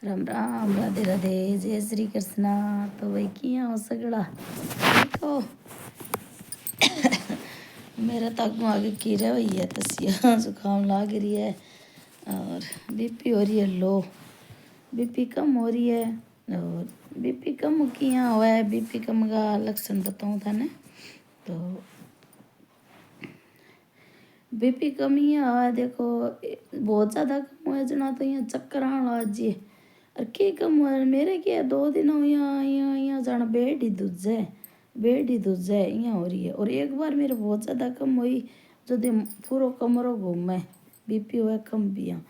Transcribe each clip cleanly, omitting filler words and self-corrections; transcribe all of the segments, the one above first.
राम राम, राधे राधे, जय श्री कृष्णा। तो भाई किया हो सगड़ा ठीक हो? मेरा तो अगू आगे कीड़ा हुई है, तसिया जुकाम लाग रही है और बीपी हो रही है लो। बीपी कम हो रही है और बीपी कम किया हुआ है। बीपी कम का लक्षण बताऊँ था ना, तो बीपी कम ही है। देखो बहुत ज़्यादा कम हुआ जना, तो यहाँ चक्कर आने लग जी। और के कम हुआ मेरे क्या 2 दिन हो यहाँ यहाँ यहाँ जाना बेड ही दूजे यहाँ हो रही है। और एक बार मेरे बहुत ज़्यादा कम हुई, जो दिन पूरा कमरों घूमे। बीपी हुआ कम भी यहाँ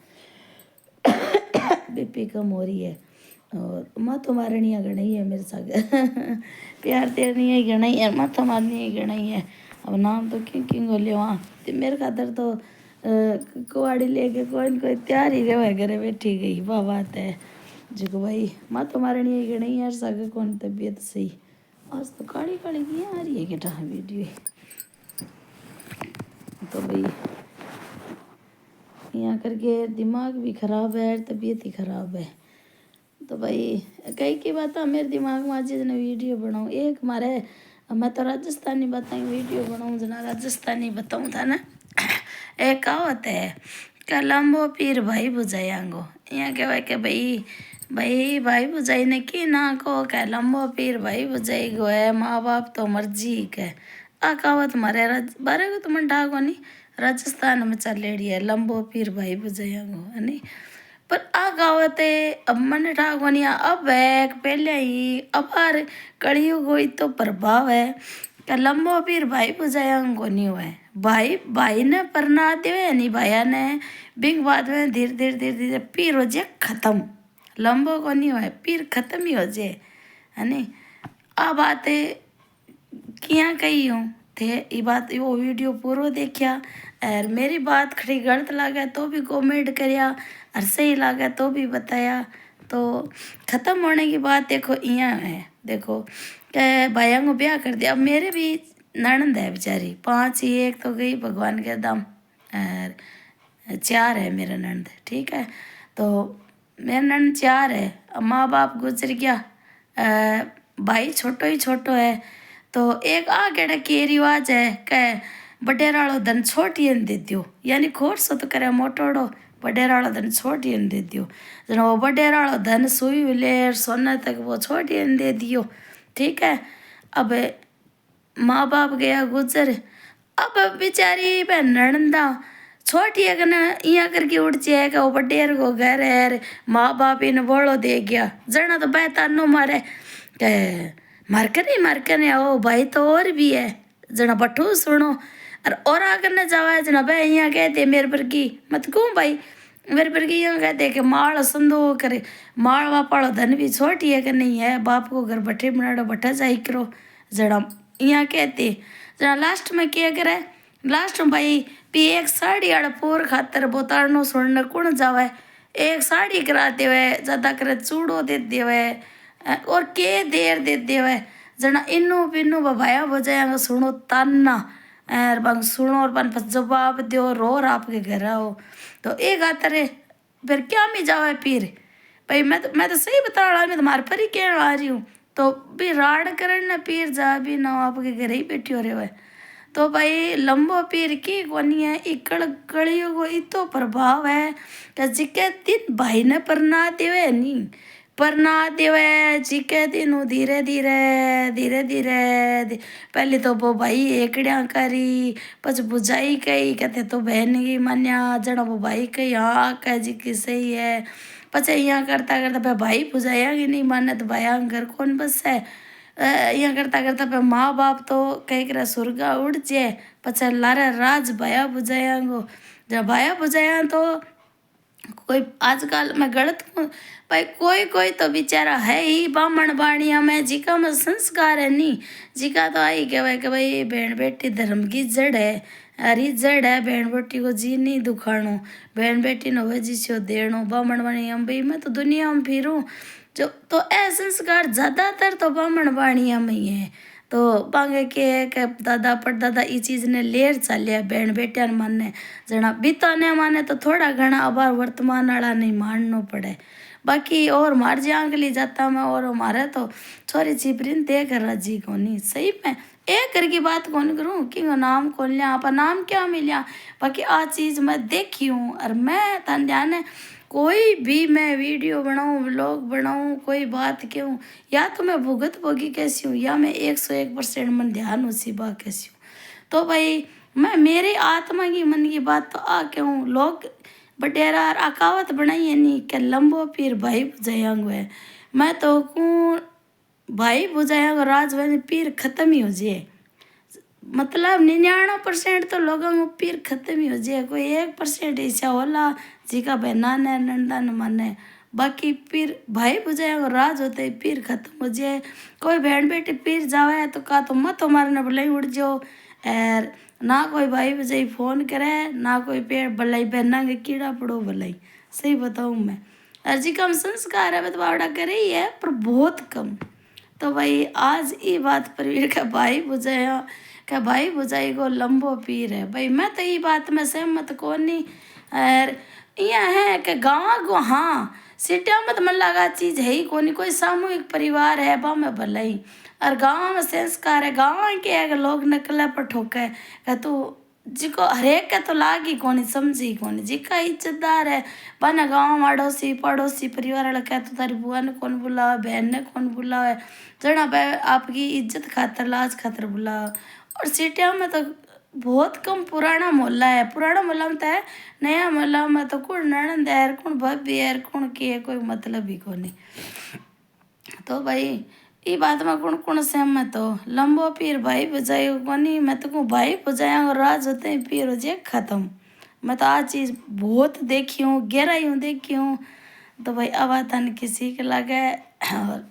बीपी कम हो रही है। और मत मारनी गणाई है मेरे साथ प्यार तेरनी है गणाई है, मत मारनी गणाई है। अब नाम तो क्यों क्यों बोले वहाँ तो मेरे खातर तो कुआड़ी लेके कोई तैयार ही रहे घरे बैठी गई। वाह बात है जो भाई मत मारनी है गणाई यार सागे कौन तबीयत सही। आज तो काली काली की आ रही है बेटा वीडियो। तो भाई यहाँ करके दिमाग भी खराब है, तबीयत ही खराब है। तो भाई कई की बात मेरे दिमाग में आज ने वीडियो बनाऊँ एक मारे। मैं तो राजस्थानी बताई वीडियो बनाऊँ जना, राजस्थानी बताऊँ था ना। एक कहावत है क्या लंबो पीर भाई बुझायांगो। यहाँ कहवा के भाई भाई भाई बुझाई ने की ना को क्या लंबो पीर भाई बुझाई गो है, माँ बाप तो मर्जी के। आ कहावत मारे बारे को तो मन ढागो नहीं, राजस्थान में चलेड़ी है लंबो पीर भाई बुझायांगो है नहीं। पर आ कहावत है अब मन ठाकवानिया अब है पहले ही अब आर कलयुग हो तो प्रभाव है क्या लंबो पीर भाई बुझाया को नहीं हुआ है। भाई भाई ने परना दे नहीं भाया ने बिग बाद में धीरे धीरे धीरे धीरे पीर हो जाए खत्म। लंबो को नहीं हुआ है, पीर खत्म ही हो जाए है नहीं। आ बात है किया कही हूँ थे ये बात वो वीडियो पूरा देखा और मेरी बात खड़ी गलत लगे तो भी कमेंट करया और सही लगे तो भी बताया। तो ख़त्म होने की बात देखो यहाँ है। देखो के भाइयों को ब्याह कर दिया। अब मेरे भी ननद है बेचारी 5 ही, एक तो गई भगवान के दम और 4 है मेरा ननद ठीक है। तो मेरा ननद 4 है। अब माँ बाप गुजर गया, भाई छोटो ही छोटो है। तो एक आ गेड़ा के रिवाज है कह बडेराड़ो धन छोटियन दे दियो, यानी खोट सो तो करे मोटोड़ो बडेराड़ो धन छोटियन दे दियो। जना वो बडेराड़ो धन सुई विलेर सोना तक वो छोटियन दे दियो ठीक है। अब माँ बाप गया गुजर, अब बेचारी बहन नणंदा छोटी है ना यहाँ करके उड़ जाएगा वो बडेर को घर है। माँ बाप इन बोलो दे गया जना तो बेहतर नो मारे कह मारकर नहीं आओ भाई तो और भी है जना बठू सुनो। और आकर न जावा जना भाई यहाँ कहते मेरे पर की मत क्यों भाई मेरे पर की यहाँ कहते कि माल संदो करे माल वापाड़ो धन भी छोटी है कि नहीं है। बाप को घर बठे बनाड़ो बठा जाई करो जना यहाँ कहते। जना लास्ट में क्या करे लास्ट में भाई भी एक साड़ी आड़ पोर खातर बोताड़नो सुनने कौन जावे, एक साड़ी कराते हुए ज़्यादा करे चूड़ो दे देवे और के देर दे देवे जना इन्नू पिन्नू बभाया बजाया सुनो ताना और बंग सुनो और बन जवाब दो रो आपके घर आओ। तो एक आता रे फिर क्या मैं जावा पीर भाई मैं तो सही बता रहा, मैं तुम्हारे पर ही कह आ रही हूँ। तो भी राड़ करन न पीर जा भी ना आपके घर ही बैठी हो रहे हुए। तो भाई लंबो पीर की कोनी है इकड़ कड़ियों को इतो प्रभाव है कि जिके दिन भाई ने परना देवे नहीं परना देवे जिके दिन धीरे धीरे धीरे धीरे पहले तो वो भाई एकड़िया करी पछ बुझाई कही कहते तो बहन की मान्या जना वो भाई कही हाँ कह जी की सही है। पचे यहाँ करता करता भाई बुझाया कि नहीं माने तो भाई घर कौन बस है। यहाँ करता करता पे माँ बाप तो कह कर सुरगा उड़ जाए पचा लारा राज भाया बुझाया गो। जब भाया बुझाया तो कोई आजकल मैं गलत हूँ भाई कोई तो बेचारा है ही बामण बाणिया में जिका में संस्कार है नहीं जिका तो आई कहवा कि भाई बहन बेटी धर्म की जड़ है। अरे जड़ है बहन बेटी को जी नहीं दुखाणो बहन बेटी ने वजी से देनो बामण बाणिया भाई मैं तो दुनिया में फिरूँ जो तो ऐ संस्कार ज़्यादातर तो बामण बाणिया में ही है। तो बांगे के दादा परदादा ई चीज़ ने लेर चालिया बहन बेटिया ने माने जना बीताने माने तो थोड़ा घना अबार वर्तमान वाला नहीं मानना पड़े। बाकी और मार जांग ली जाता मैं और हमारे तो छोरी छिपरीन देख राजी कोनी सही में एक घर की बात कौन करूँ कि नाम कौन लिया आप नाम क्या मिलिया। बाकी आ चीज़ मैं देखी हूँ और मैं तन ध्यान है कोई भी मैं वीडियो बनाऊँ व्लॉग बनाऊँ कोई बात क्यों या तो मैं भुगत भोगी कैसी हूँ या मैं 101% मन ध्यान उसी बात कैसी हूँ। तो भाई मैं मेरी आत्मा की मन की बात तो आ क्यों लोग बटेरा अकावत बनाई है नहीं क्या लंबो पीर भाई बुझायांग है मैं तो कूँ भाई बुझायांग राज वाले पीर खत्म ही हो जाए। मतलब 99% तो लोगों को पीर खत्म ही हो जाए कोई 1% ऐसा होला जिका बहना ने नंदा न माने। बाकी पीर भाई बुझाए राज होते पीर खत्म हो जाए। कोई बहन बेटी पीर जावे तो का तो मत मारने भलाई उड़ जाओ और ना कोई भाई बुझाई फोन करे ना कोई पेड़ भलाई बहना के कीड़ा पड़ो भलाई सही बताऊँ मैं। और जी कम संस्कार है बतवाड़ा करे ही है पर बहुत कम। तो भाई आज ये बात पर वीर का भाई बुझाया क्या भाई बुझाई को लंबो पीर है भाई मैं तो ये बात में सहमत को नहीं। और यह है कि गाँव को हाँ सिटिया में तो मन लगा चीज़ है ही कोनी कोई सामूहिक परिवार है बा में भलाई और गाँव में संस्कार है गाँव के अगर लोग नकला पर ठोके क्या तू जिको हरेक के तो लागी कोनी समझी कोनी जिका इज्जतदार है बना गाँव अड़ोसी पड़ोसी परिवार वाला कह तो तारी बुआ ने कौन बुलावे बहन ने कौन बुलावे जना भाई आपकी इज्जत खातर लाज खातर बुलावे। और सिटिया में तो बहुत कम पुराना मोहल्ला है पुराना मोहल्ला में तो है नया मोहल्ला में तो कौन ननद है कौन भाभी है कौन की है कोई मतलब ही कोनी। तो भाई ये बात में कौन कौन सहमत हो लंबो पीर भाई बुझाई कोनी मैं तो कहूँ भाई बुझाया और राज होते हैं पीर हो जाए ख़त्म। मैं तो आज चीज़ बहुत देखी हूँ गहराई हूँ देखी हूँ। तो भाई अब आता नहीं किसी के लगे और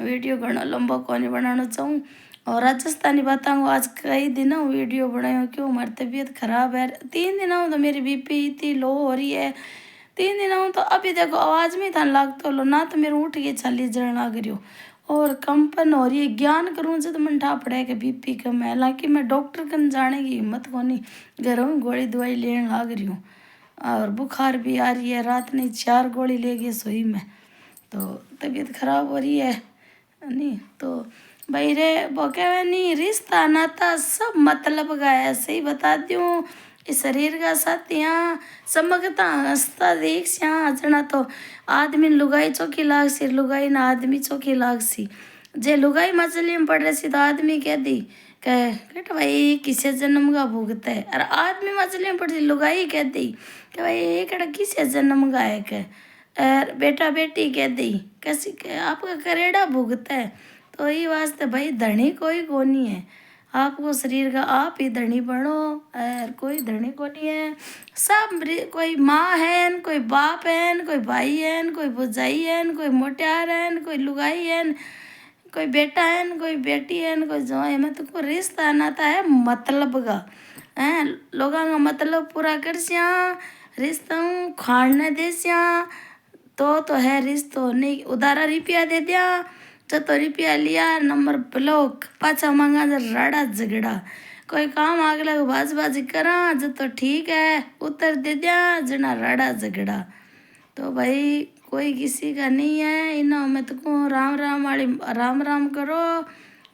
वीडियो घना लंबा कोनी बनाना चाहूँ और राजस्थानी बताऊँ आज कई दिनों वीडियो बनाई क्यों हमारी तबीयत ख़राब है 3 दिनों तो मेरी बीपी इतनी लो हो रही है 3 दिनों तो अभी देखो आवाज़ में था लाग तो लो ना तो मेरे उठ के चाली जरण लाग रही हो और कंपन हो रही है ज्ञान करूँ से तो मन ठा पड़ेगा बीपी कम है हालांकि मैं डॉक्टर कन जाने की हिम्मत को नहीं घर में गोली दवाई लेने लाग रही हूँ और बुखार भी आ रही है रात नहीं 4 गोली ले गई सोई में तो तबीयत खराब हो रही है नहीं। तो भाई रे वो क्या नहीं रिश्ता नाता सब मतलब का है सही बता दूँ इस शरीर का साथ यहाँ चमकता हंसता देख से यहाँ जना तो आदमी लुगाई चौकी लाग सी लुगाई ना आदमी चौकी लाग सी जे लुगाई मछली में पड़ रही सी तो आदमी कह दी कह भाई किसे जन्म का भुगत है और आदमी मछली में पड़ सी लुगाई कह दी कि भाई ये कड़ा किसे जन्म का है कह और बेटा बेटी कह दी कैसी आपका करेड़ा भुगत है। तो ये वास्ते भाई धनी कोई कोनी है आपको शरीर का आप ही धनी बनो और कोई धनी कोनी है सब कोई माँ है कोई बाप है कोई भाई है कोई भुजाई है कोई मोटियार है कोई लुगाई है कोई बेटा है कोई बेटी है कोई जो है मैं तो कोई रिश्ता नाता है मतलब का है लोगों का मतलब पूरा कर सिया रिश्ता खाने दे सिया तो है रिश्तो नहीं उधारा रुपया दे दिया जो तो रुपया लिया नंबर ब्लॉक पाछा मांगा जो राड़ा झगड़ा कोई काम अगला को बाजी करा जो तो ठीक है उत्तर दे दिया जना राड़ा झगड़ा। तो भाई कोई किसी का नहीं है इन्हों मैं तो कहूँ राम राम वाली राम राम करो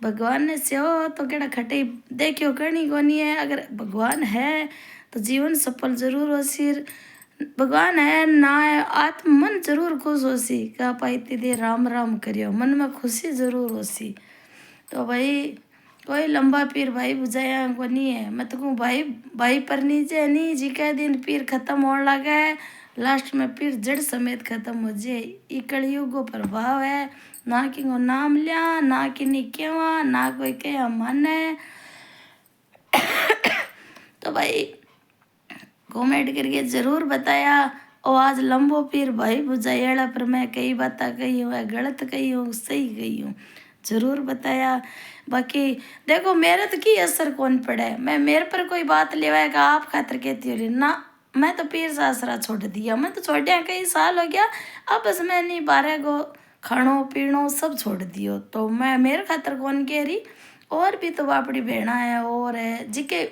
भगवान ने से हो तो केड़ा खटे देखियो करनी कोनी है अगर भगवान है तो जीवन सफल जरूर हो सिर भगवान है ना है आत्म मन जरूर खुश हो सी का पाई दे राम राम करियो मन में खुशी जरूर हो सी। तो भाई कोई लंबा पीर भाई बुझाया को नहीं है मैं तो कहूँ भाई भाई पर नीचे नहीं जी के दिन पीर खत्म होने लगा है लास्ट में पीर जड़ समेत खत्म हो जाए ये कलयुग प्रभाव है ना कि को नाम लिया ना कि नहीं केवा ना कोई क्या माने। तो भाई कमेंट करके ज़रूर बताया और आज लंबो पीर भाई बुझाइला पर मैं कई बातें कही हूँ गलत कही हूँ सही कही हूँ ज़रूर बताया। बाकी देखो मेरे तो की असर कौन पड़े मैं मेरे पर कोई बात लेवाएगा आप खातर कहती हो ना मैं तो पीर सासरा छोड़ दिया मैं तो छोड़ दिया कई साल हो गया अब बस मैं नहीं 12 को खानो पीनो सब छोड़ दियो। तो मैं मेरे खातर कौन कह रही, और भी तो बापड़ी भेड़ा है और है जिके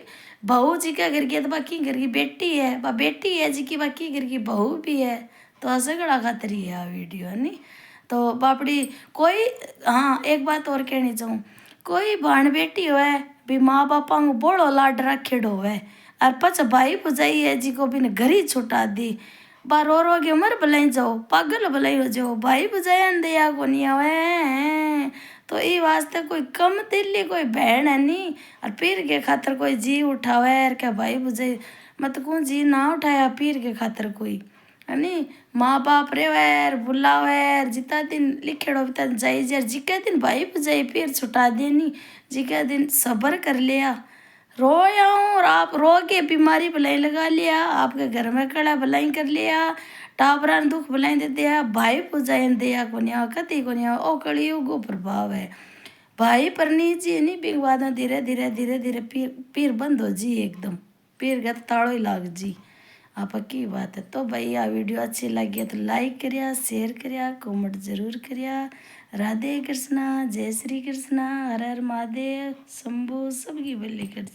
बहू जी के घर की, तो बाकी घर की बेटी है, बा बेटी है जी की, बाकी घर की बहू भी है। तो असगड़ा खातर ही है वीडियो है नी। तो बापड़ी कोई, हाँ एक बात और कहनी चाहूँ, कोई भाण बेटी होए भी माँ बापा को बोलो लाड रखेड़ो होवे और पछ भाई भुजाई है जी को भी घर ही छुटा दी, बा रो के मर भलाई जाओ, पागल भलाई हो जाओ, भाई भुजाया दया को नहीं आवे। तो ई वास्ते कोई कम दिल्ली कोई बहन है नी, और पीर के खातर कोई जी उठावे और क्या भाई भुजाई मत को जी ना उठाया पीर के खातर कोई है नी। माँ बाप रेवे बुलावे जिता दिन लिखेड़ो बिता जाई जर जिके दिन भाई भुजाई पीर छुटा दे नी, जिके दिन सब्र कर लिया, रोया हूँ और आप रो के बीमारी भलाई लगा लिया, आपके घर में कड़ा भलाई कर लिया, टाबरा दुख भलाई दे दिया, भाई भुजाई दया को नहीं कति को नहीं। ओ कलयुग प्रभाव है भाई पर नीचे नहीं बिग बाद में धीरे धीरे धीरे धीरे पीर पीर बंद हो जी, एकदम पीर का ताड़ो ही लाग जी। आप की बात है। तो भाई आ वीडियो अच्छी लगी तो लाइक करिया, शेयर करिया, कमेंट जरूर करिया। राधे कृष्णा, जय श्री कृष्णा, हर हर महादेव, शंभु सबकी भली कर